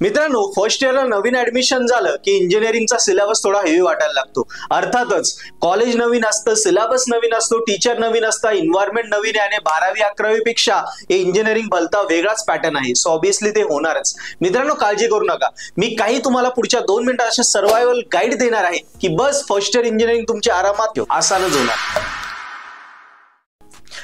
मित्रांनो, फर्स्ट इयरला नवीन ऍडमिशन झालं की इंजिनिअरिंगचा सिलेबस थोडा हेवी वाटायला लागतो। अर्थातच कॉलेज नवीन असतं, सिलेबस नवीन असतो, टीचर नवीन असतं, एन्व्हायरमेंट नवीन आहे आणि 12वी 11वी पेक्षा हे इंजिनिअरिंग भलता वेगळाच पॅटर्न आहे। सो ऑब्विसली ते होणारच। मित्रांनो, काळजी करू नका, मी काही तुम्हाला पुढच्या 2 मिनिटात असे सर्व्हायवल गाईड देणार आहे की बस फर्स्ट इयर इंजिनिअरिंग तुमची आरामात आसानच होणार।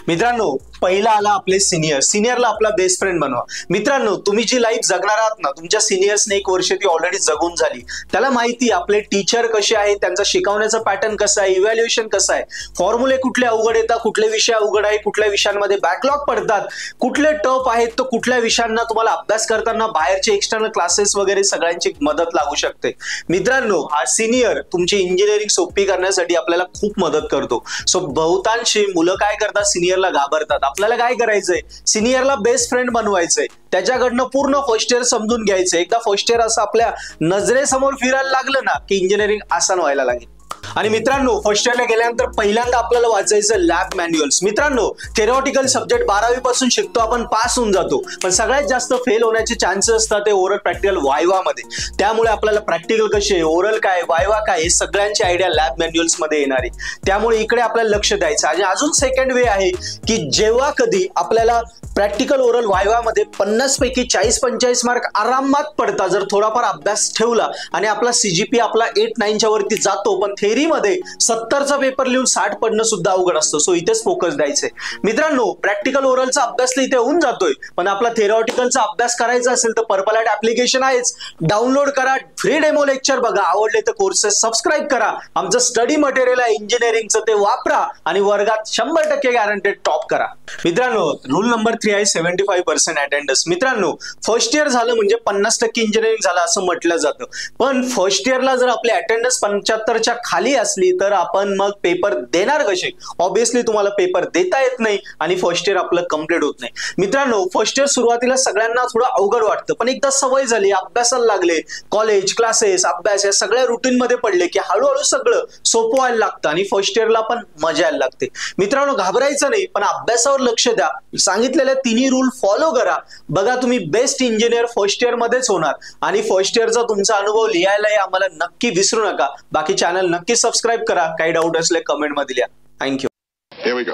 मित्रांनो, पहिला आला आपले सिनियरला आपला बेस्ट फ्रेंड बनवा। मित्रांनो, तुम्ही जी लाईफ जगणार आहात ना, तुमच्या सिनियर्सने 1 वर्ष ती ऑलरेडी जगून झाली। त्याला माहिती आपले टीचर कसे आहेत, त्यांचा शिकवण्याचा पॅटर्न कसा आहे, इव्हॅल्युएशन कसं आहे, फॉर्म्युले कुठले अवघड येतात, कुठले विषय अवघड आहे, कुठल्या विषयांमध्ये बॅकलॉग पडतात, कुठले टफ आहेत, तर कुठल्या विषयांना तुम्हाला अभ्यास करताना बाहेरचे एक्सटर्नल क्लासेस वगैरे सगळ्यांची मदत लागू शकते। मित्रांनो, हा सिनियर तुमची इंजिनिअरिंग सोपी करण्यासाठी आपल्याला खूप मदत करतो। सो बहुतांशी मुलं काय करतात, सिनियरला घाबरतात। आपल्याला काय करायचंय, सिनियरला बेस्ट फ्रेंड बनवायचंय, त्याच्याकडनं पूर्ण फर्स्ट इयर समजून घ्यायचंय। एकदा फर्स्ट इयर असं आपल्या नजरेसमोर फिरायला लागलं ना की इंजिनिअरिंग आसान व्हायला लागेल। आणि मित्रांनो, फर्स्ट इयरला गेल्यानंतर पहिल्यांदा आपल्याला वाचायचं लॅब मॅन्युअल्स। मित्रांनो, थेरॉटिकल सब्जेक्ट 12वी पासून शिकतो आपण, पास होऊन जातो, पण सगळ्यात जास्त फेल होण्याचे चान्सेस असतात ते ओरल प्रॅक्टिकल वायवा मध्ये। त्यामुळे आपल्याला प्रॅक्टिकल कसे, ओरल काय, वायवा काय, हे सगळ्यांची आयडिया लॅब मॅन्युअल्स मध्ये येणार आहे। त्यामुळे इकडे आपल्याला लक्ष द्यायचं। आणि अजून सेकंड वे आहे की जेव्हा कधी आपल्याला प्रॅक्टिकल ओरल वायवा मध्ये 50 पैकी 40-45 मार्क आरामात पडतात जर थोडाफार अभ्यास ठेवला आणि आपला सीजीपी आपला 8-9च्या वरती जातो, पण थेरी मध्ये 70चा पेपर लिहून 60 पडणं सुद्धा अवघड असतं। सो इथेच फोकस द्यायचंय। मित्रांनो, प्रॅक्टिकल ओरलचा अभ्यास इथे होऊन जातोय, पण आपला थेरॉटिकलचा अभ्यास करायचा असेल तर पर्पल ॲट ऍप्लिकेशन आहेच, डाउनलोड करा, फ्री डेमो लेक्चर बघा, आवडले तर कोर्सेस सबस्क्राईब करा, आमचं स्टडी मटेरियल आहे इंजिनिअरिंगचं ते वापरा आणि वर्गात 100% गॅरंटेड टॉप करा। मित्रांनो, रूल नंबर 3 आहे 75% अटेंडन्स। मित्रांनो, फर्स्ट इयर झालं म्हणजे 50% इंजिनिअरिंग झालं असं म्हटलं जातं, पण फर्स्ट इयरला जर आपली अटेंडन्स 75च्या खाली असली तर आपण मग पेपर देणार कसे? ऑब्विसली तुम्हाला पेपर देता येत नाही आणि फर्स्ट इयर आपलं कंप्लीट होत नाही। मित्रांनो, फर्स्ट इयर सुरुवातीला सगळ्यांना थोडं अवघड वाटतं, पण एकदा सवय झाली, अभ्यासाला लागले, कॉलेज क्लासेस अभ्यास या सगळ्या रुटीन मध्ये पडले की हळूहळू सगळं सोपं व्हायला लागतं आणि फर्स्ट इयरला पण मजा यायला लागते। मित्रांनो, घाबरायचं नाही, पण अभ्यासावर लक्ष द्या, सांगितलेले 3 रूल फॉलो करा, बघा तुम्ही बेस्ट इंजिनियर फर्स्ट इयर मध्येच होणार। आणि फर्स्ट इयरचा तुमचा अनुभव लिहायला आम्हाला नक्की विसरू नका। बाकी चॅनल नक्की सबस्क्राईब करा, काही डाऊट असले कमेंट मध्ये लिहा। थँक्यू। Here we go.